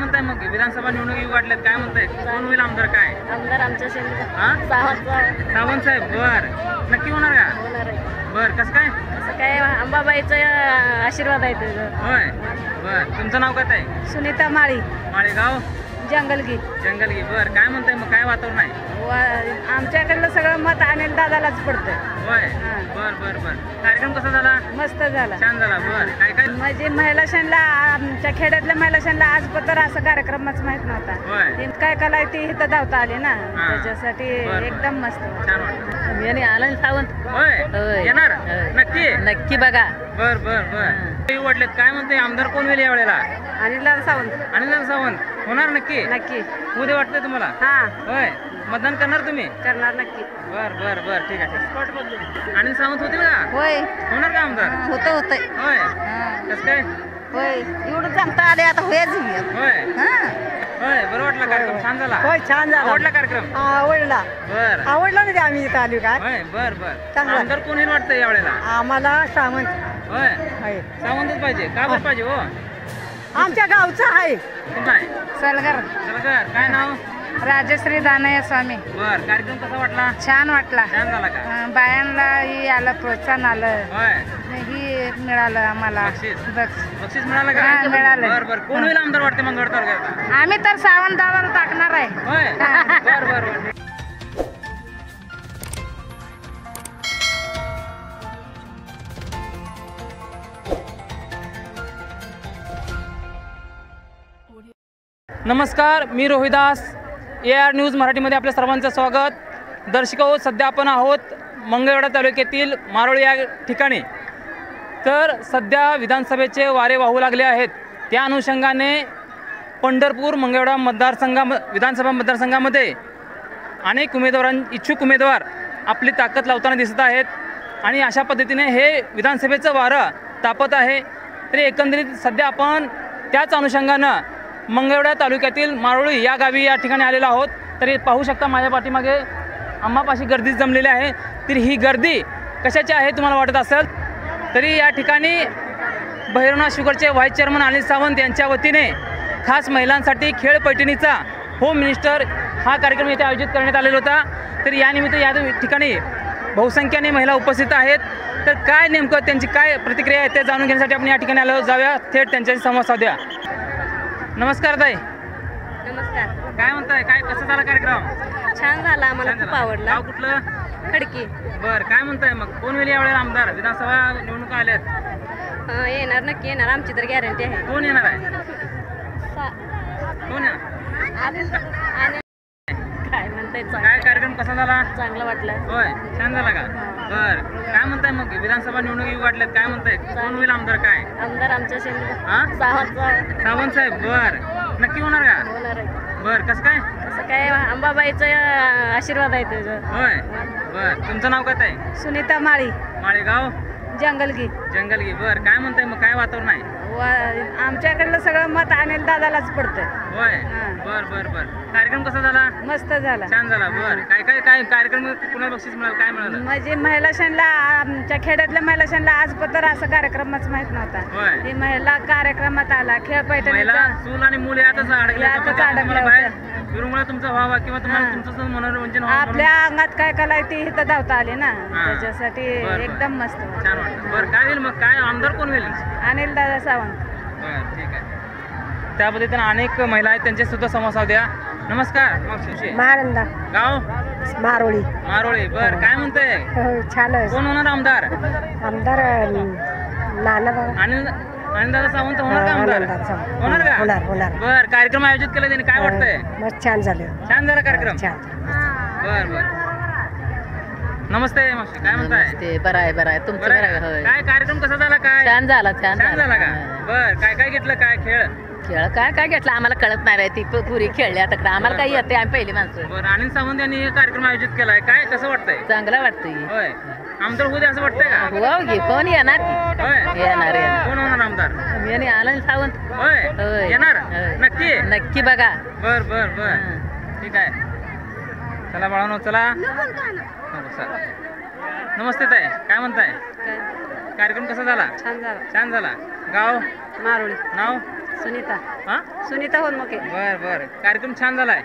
म्हणताय मग विधानसभा निवडणूक वाटल्यात काय म्हणताय कोण होईल आमदार काय आमदार आमच्या सावंत साहेब बर नक्की होणार का बर कसं काय काय अंबाबाईचा आशीर्वाद आहे तुझं होय बर तुमचं नाव काय आहे सुनीता माळी माळेगाव जंगलगी बर काय म्हणताय मग काय वातावरण आहे आमच्याकडलं सगळं मत अनिल दादालाच पडतंय होय बर बर बर कार्यक्रम कसा झाला मस्त झाला छान झाला बर काय काय म्हणजे महिला क्षणला आमच्या खेड्यातल्या महिला क्षणला आज पत्र असं कार्यक्रमच माहित नव्हता काय कला ती इथं धावता आली ना त्याच्यासाठी एकदम मस्त छान वाटतं याने आनंद सावंत होय येणार नक्की नक्की बघा बर बर बर वाटलेत काय म्हणते आमदार कोण होईल यावेळेला अनिल सावंत होणार नक्की नक्की उद्या वाटतंय तुम्हाला हा होय मतदान करणार तुम्ही करणार नक्की बर बर बर ठीक आहे अनिल सावंत होतील का होय होणार का आमदार होतंय होय कसं काय होय एवढं सांगता आले आता होय होय बरं वाटलं कार्यक्रम छान झाला होय छान झाला आवडला कार्यक्रम आवडला बर आवडला नाही आम्ही इथं आलो काय होय बर बर आमदार कोण येईल वाटतं यावेळेला आम्हाला सावंत होय सावंतच पाहिजे का बरं पाहिजे हो आमच्या गावचं आहे कोणता आहे सलगर काय नाव राजश्री दानय स्वामी बर कार्यक्रम कसा वाटला छान वाटला छान झाला का बायांनाही आलं प्रोत्साहन आलं होय ही मिळालं आम्हाला बक्षीस मिळालं का मिळालं बर बर कोण होईल आमदार वाटते मंगळवार तालुक्यात आम्ही तर सावंत दादाला टाकणार आहे होय बर बर बर नमस्कार मी रोहिदास AR न्यूज मराठीमध्ये आपल्या सर्वांचं स्वागत दर्शक हो सध्या आपण आहोत मंगळवेढा तालुक्यातील मारोळी या ठिकाणी तर सध्या विधानसभेचे वारे वाहू लागले आहेत त्या अनुषंगाने पंढरपूर मंगळवेढा विधानसभा मतदारसंघामध्ये अनेक इच्छुक उमेदवार आपली ताकद लावताना दिसत आहेत आणि अशा पद्धतीने हे विधानसभेचं वारं तापत आहे तरी एकंदरीत सध्या आपण त्याच अनुषंगानं मंगळवेढा तालुक्यातील मारोळी या गावी या ठिकाणी आलेलो आहोत तरी पाहू शकता माझ्या पाठीमागे आम्हापाशी गर्दी जमलेली आहे तरी ही गर्दी कशाची आहे तुम्हाला वाटत असेल तरी या ठिकाणी भैरवनाथ शुगरचे व्हाईस चेअरमन अनिल सावंत यांच्या वतीने खास महिलांसाठी खेळ पैठणीचा होम मिनिस्टर हा कार्यक्रम येथे आयोजित करण्यात आलेला होता तरी यानिमित्त या ठिकाणी बहुसंख्येने महिला उपस्थित आहेत तर काय नेमकं त्यांची काय प्रतिक्रिया आहे ते जाणून घेण्यासाठी आपण या ठिकाणी आलो जाऊया थेट त्यांच्याशी संवाद साधूया नमस्कार ताई नमस्कार काय म्हणताय काय कसं झाला कार्यक्रम छान झाला आम्हाला खूप आवडला गाव कुठलं खडकी बर काय म्हणताय मग कोण होईल यावेळेला आमदार विधानसभा निवडणुका आल्यात येणार नक्की येणार आमची तर गॅरंटी आहे कोण येणार आहे कोण येणार काय म्हणताय काय कार्यक्रम कसा झाला चांगला वाटला होय छान झाला का बर काय म्हणताय मग विधानसभा निवडणुकी वाटल्यात काय म्हणताय कोण होईल आमदार काय आमदार आमच्या सावंत साहेब बर नक्की होणार का बर कसं काय अंबाबाईचा आशीर्वाद आहे तुझं होय बर तुमचं नाव काय आहे सुनीता माळी माळेगाव जंगलगी बर काय म्हणताय मग काय वातावरण आहे आमच्याकडलं सगळं मत अनिल दादालाच पडतंय होय बर बर बर कार्यक्रम कसा झाला मस्त झाला छान झाला बर काय कार्यक्रम कुणाला बक्षीस मिळालं काय मिळालं म्हणजे महिला क्षणला आमच्या खेड्यातल्या महिला क्षणला आज पत्र असं कार्यक्रमच माहित नव्हता ही महिला कार्यक्रमात आला खेळ पैठणीचा चूल आणि मूल यातच अडकले विरुमुळे तुमचा व्हावा किंवा तुम्हाला तुमचं मनोरंजन आपल्या अंगात काय कला आहे ती इथं धावता आली ना त्याच्यासाठी एकदम मस्त छान वाटतं बरं काय होईल मग काय आमदार कोण होईल अनिल दादा सावंत बरं ठीक आहे त्या पद्धतीने अनेक महिला आहेत त्यांचे सुद्धा संवाद साधूया नमस्कार मारंदा गाव मारोळी बर काय म्हणताय छान आहे कोण होणार आमदार अनिल दादा सावंत होणार का आमदार होणार का बर कार्यक्रम आयोजित केला त्यांनी काय वाटतंय छान झाला कार्यक्रम बर बर नमस्ते मावशी काय म्हणताय बरं आहे तुमचं काय कार्यक्रम कसा झाला काय छान झाला का बर काय घेतलं काय खेळ काय घेतलं आम्हाला कळत नाही ती पुरी खेळली आता आम्हाला काय येते आम्ही पहिली माणसं बरं अनिल सावंत यांनी हे कार्यक्रम आयोजित केलाय काय कसं वाटतंय चांगला वाटतंय होय आमदार होते असं वाटतंय का हो कोण येणार येणार कोण होणार आमदार अनिल सावंत होय येणार नक्की बघा बर बर बर ठीक आहे चला बाळांनो चला नमस्ते ताई काय म्हणताय कार्यक्रम कसा झाला? छान झाला. छान झाला. गाव मारोळी. नाव सुनीता. हा सुनीता होनमुखे. बर बर कार्यक्रम छान झालाय.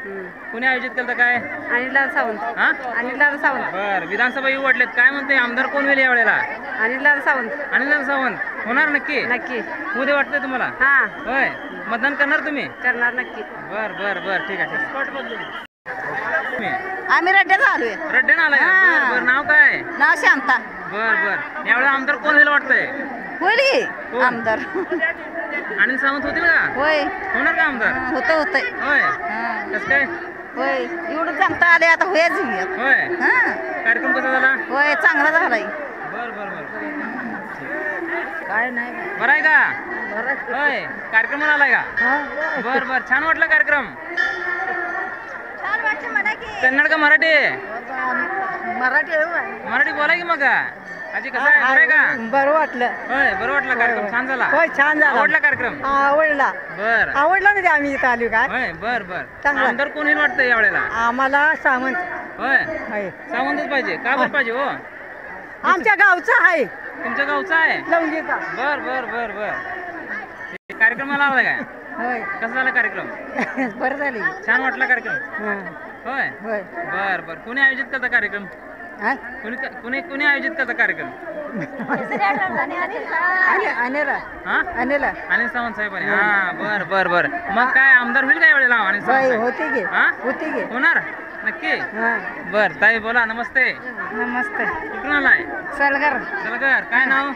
कोणी आयोजित केलं काय? अनिलदादा सावंत. हा अनिलदादा सावंत. बर विधानसभा येऊ वाटलेत काय म्हणते आमदार कोण होईल यावेळेला? अनिलदादा सावंत. अनिल सावंत होणार नक्की? नक्की. उद्या वाटतंय तुम्हाला? हा होय मतदान करणार तुम्ही? करणार नक्की. बर बर बर ठीक आहे तुम्ही आम्ही रड्ड्यात आलोय. रड्ड्यानं आलाय का? बर बर नाव काय? नाव शांता. बर बर यावेळेला आमदार कोण होईल वाटतंय? होईल आमदार. अनिल सावंत होतील का? होय होणार का आमदार? होत होतंय. होय कसं काय? होय एवढं जमता आले आता होयच. होय कार्यक्रम कसा झाला? होय चांगला झालाय. बर बर बर काय नाही बरं आहे का? होय कार्यक्रमाला आलाय का? बर बर छान वाटला कार्यक्रम. छान वाटलं मला की. कन्नड का मराठी? मराठी मराठी बोला की मग आजी कसं आहे बरं आहे का? बरं वाटलं. होय बरं वाटलं कार्यक्रम छान झाला. होय छान झाला. आवडला कार्यक्रम? आवडला. बर आवडला ना ते आम्ही इथं आलो काय. होय बर बर चांगला. आमदार कोण येईल वाटतं यावेळेला? आम्हाला सावंत. होय होय सावंतच पाहिजे का बरं पाहिजे हो? आमच्या गावचा आहे तुमच्या गावचा आहे? लवंगीचा. बर बर बर बर कार्यक्रमाला आलाय काय? होय कसा झाला कार्यक्रम? बरं झाली. छान वाटला कार्यक्रम? होय होय बर बर कोणी आयोजित करता कार्यक्रम? कोणी कोणी कोणी आयोजित करता कार्यक्रम? अनेला. हा अनेला. अनिल सावंत साहेबांनी. हा बर बर बर मग काय आमदार होईल का यावेळेला अनिल सावंत साहेब? होते गे. हा होते गे. होणार नक्की. बर ताई बोला नमस्ते. नमस्ते. कुठून आलाय? सलगर. सलगर काय नाव?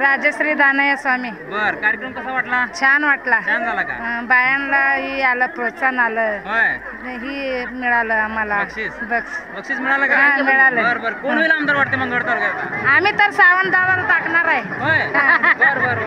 राजश्री दानయ్య स्वामी. बर कार्यक्रम कसा वाटला? छान वाटला. छान झाला का? बायांना ही आलं प्रोत्साहन आलं. होय ही मिळालं आम्हाला बक्षीस? बक्षीस बक्षीस मिळालं का? हा, मिळालं. बर बर कोण होईल आमदार वाटते मंगळवार तालुक्यात? आम्ही तर सावंत दादाला टाकणार आहे. होय बर बर